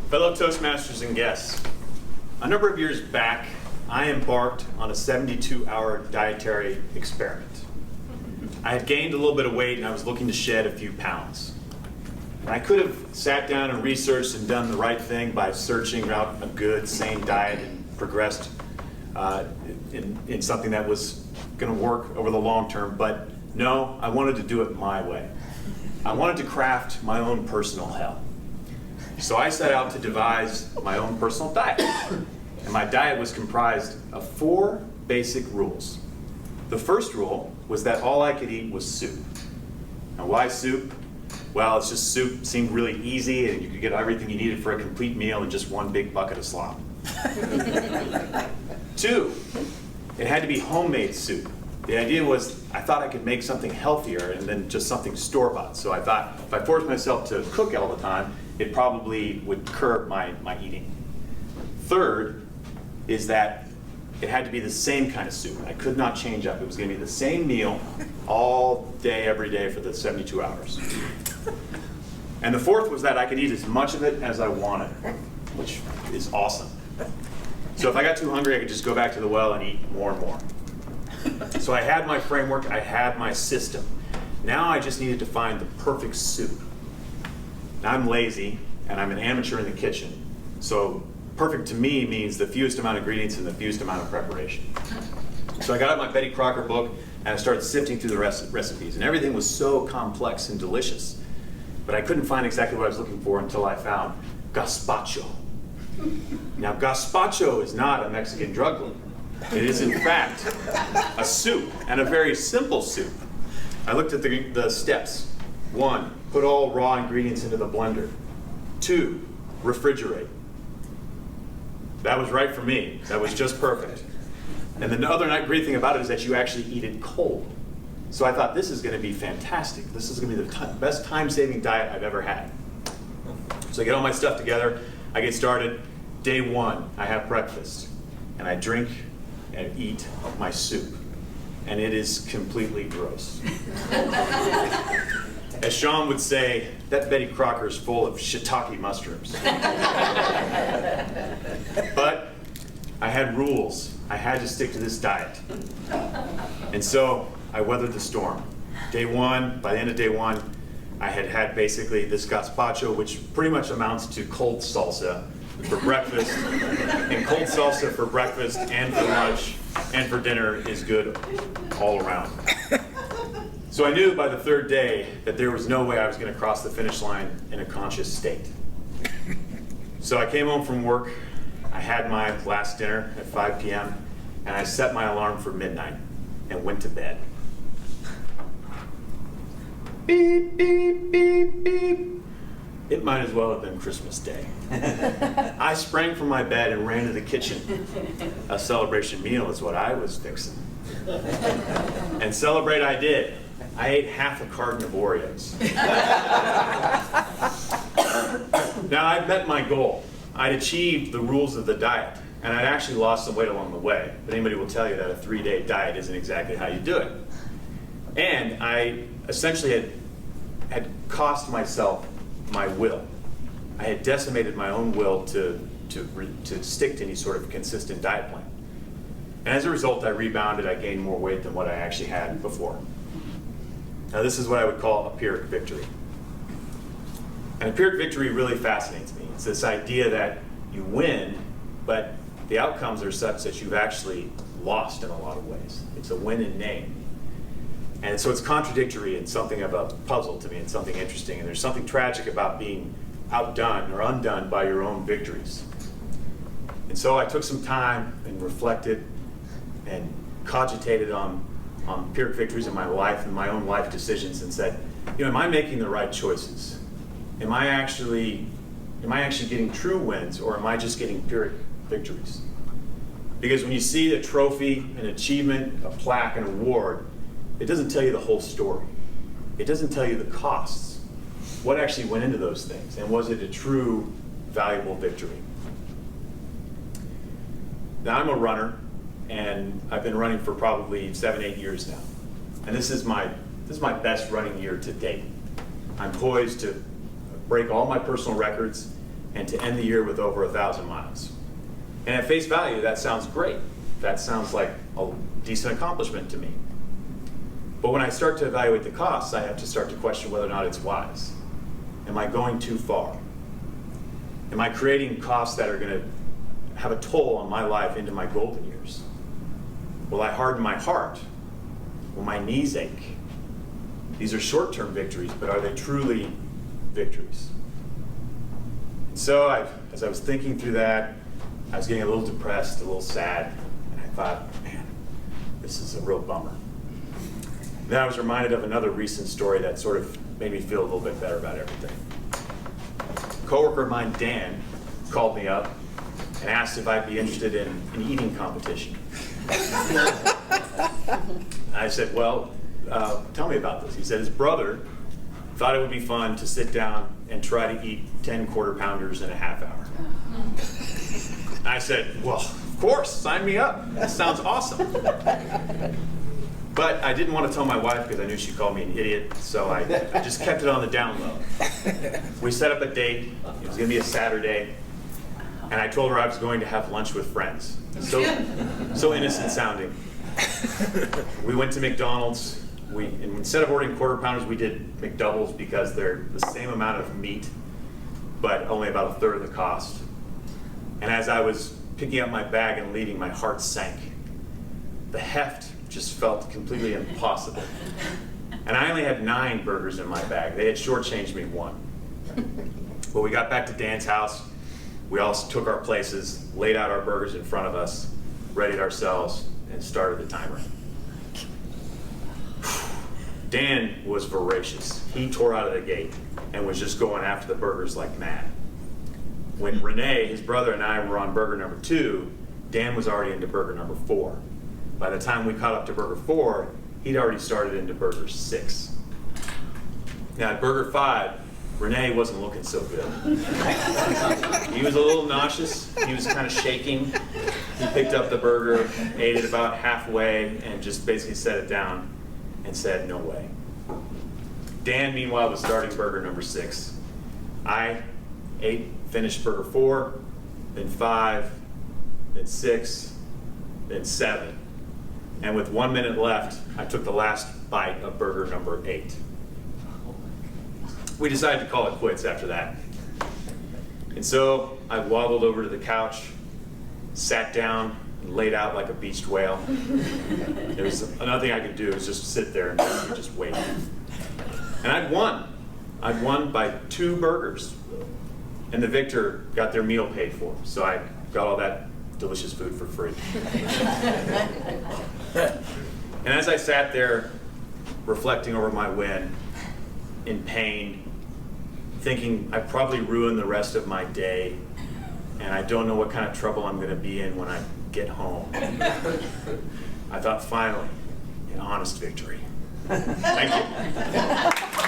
Fellow Toastmasters and guests, a number of years back, I embarked on a 72-hour dietary experiment. I had gained a little bit of weight and I was looking to shed a few pounds. And I could have sat down and researched and done the right thing by searching out a good, sane diet and progressed in something that was going to work over the long term, but no, I wanted to do it my way. I wanted to craft my own personal hell. So I set out to devise my own personal diet. And my diet was comprised of 4 basic rules. The first rule was that all I could eat was soup. Now why soup? Well, it's just soup seemed really easy and you could get everything you needed for a complete meal in just one big bucket of slop. 2, it had to be homemade soup. The idea was I thought I could make something healthier and then just something store-bought. So I thought if I forced myself to cook all the time, it probably would curb my eating. 3rd is that it had to be the same kind of soup. I could not change up. It was going to be the same meal all day, every day for the 72 hours. And the 4th was that I could eat as much of it as I wanted, which is awesome. So if I got too hungry, I could just go back to the well and eat more and more. So I had my framework, I had my system. Now I just needed to find the perfect soup. Now I'm lazy, and I'm an amateur in the kitchen. So perfect to me means the fewest amount of ingredients and the fewest amount of preparation. So I got out my Betty Crocker book, and I started sifting through the recipes. And everything was so complex and delicious. But I couldn't find exactly what I was looking for until I found gazpacho. Now gazpacho is not a Mexican drug lord. It is in fact a soup, and a very simple soup. I looked at the steps. 1, put all raw ingredients into the blender. 2, refrigerate. That was right for me. That was just perfect. And the other great thing about it is that you actually eat it cold. So I thought this is going to be fantastic. This is going to be the best time-saving diet I've ever had. So I get all my stuff together. I get started. Day 1, I have breakfast, and I drink and eat my soup, and it is completely gross. As Sean would say, that Betty Crocker is full of shiitake mushrooms. But I had rules. I had to stick to this diet. And so I weathered the storm. Day 1, by the end of day 1, I had basically this gazpacho, which pretty much amounts to cold salsa for breakfast, and cold salsa for breakfast and for lunch and for dinner is good all around. So I knew by the 3rd day that there was no way I was going to cross the finish line in a conscious state. So I came home from work, I had my last dinner at 5 p.m., and I set my alarm for midnight and went to bed. Beep, beep, beep, beep. It might as well have been Christmas Day. I sprang from my bed and ran to the kitchen. A celebration meal is what I was fixing. And celebrate I did. I ate half a carton of Oreos. Now I'd met my goal. I'd achieved the rules of the diet, and I'd actually lost some weight along the way. But anybody will tell you that a 3-day diet isn't exactly how you do it. And I essentially had cost myself my will. I had decimated my own will to stick to any sort of consistent diet plan. And as a result, I rebounded. I gained more weight than what I actually had before. Now this is what I would call a Pyrrhic victory. And a Pyrrhic victory really fascinates me. It's this idea that you win, but the outcomes are such that you've actually lost in a lot of ways. It's a win in name. And so it's contradictory and something of a puzzle to me and something interesting. And there's something tragic about being outdone or undone by your own victories. And so I took some time and reflected and cogitated on Pyrrhic victories in my life and my own life decisions and said, am I making the right choices? Am I actually getting true wins, or am I just getting Pyrrhic victories? Because when you see a trophy, an achievement, a plaque, an award, it doesn't tell you the whole story. It doesn't tell you the costs. What actually went into those things, and was it a true, valuable victory? Now I'm a runner, and I've been running for probably 7-8 years now. And this is my best running year to date. I'm poised to break all my personal records and to end the year with over 1,000 miles. And at face value, that sounds great. That sounds like a decent accomplishment to me. But when I start to evaluate the costs, I have to start to question whether or not it's wise. Am I going too far? Am I creating costs that are going to have a toll on my life into my golden years? Will I harden my heart? Will my knees ache? These are short-term victories, but are they truly victories? And so as I was thinking through that, I was getting a little depressed, a little sad, and I thought, man, this is a real bummer. Then I was reminded of another recent story that sort of made me feel a little bit better about everything. A coworker of mine, Dan, called me up and asked if I'd be interested in an eating competition. I said, well, tell me about this. He said his brother thought it would be fun to sit down and try to eat 10 quarter pounders in a half hour. I said, well, of course, sign me up. That sounds awesome. But I didn't want to tell my wife because I knew she'd call me an idiot, so I just kept it on the down low. We set up a date. It was going to be a Saturday, and I told her I was going to have lunch with friends. So innocent sounding. We went to McDonald's. And instead of ordering quarter pounders, we did McDoubles because they're the same amount of meat, but only about a third of the cost. And as I was picking up my bag and leaving, my heart sank. The heft just felt completely impossible. And I only had 9 burgers in my bag. They had shortchanged me 1. Well, we got back to Dan's house. We all took our places, laid out our burgers in front of us, readied ourselves, and started the timer. Dan was voracious. He tore out of the gate and was just going after the burgers like mad. When Renee, his brother, and I were on burger number 2, Dan was already into burger number 4. By the time we caught up to burger 4, he'd already started into burger 6. Now at burger 5, Renee wasn't looking so good. He was a little nauseous. He was kind of shaking. He picked up the burger, ate it about halfway, and just basically set it down and said, no way. Dan, meanwhile, was starting burger number 6. I finished burger 4, then 5, then 6, then 7. And with 1 minute left, I took the last bite of burger number 8. We decided to call it quits after that. And so I waddled over to the couch, sat down, and laid out like a beached whale. There was nothing I could do, was just sit there and just wait. And I'd won. I'd won by 2 burgers. And the victor got their meal paid for. So I got all that delicious food for free. And as I sat there reflecting over my win, in pain, thinking I probably ruined the rest of my day, and I don't know what kind of trouble I'm going to be in when I get home, I thought, finally, an honest victory. Thank you.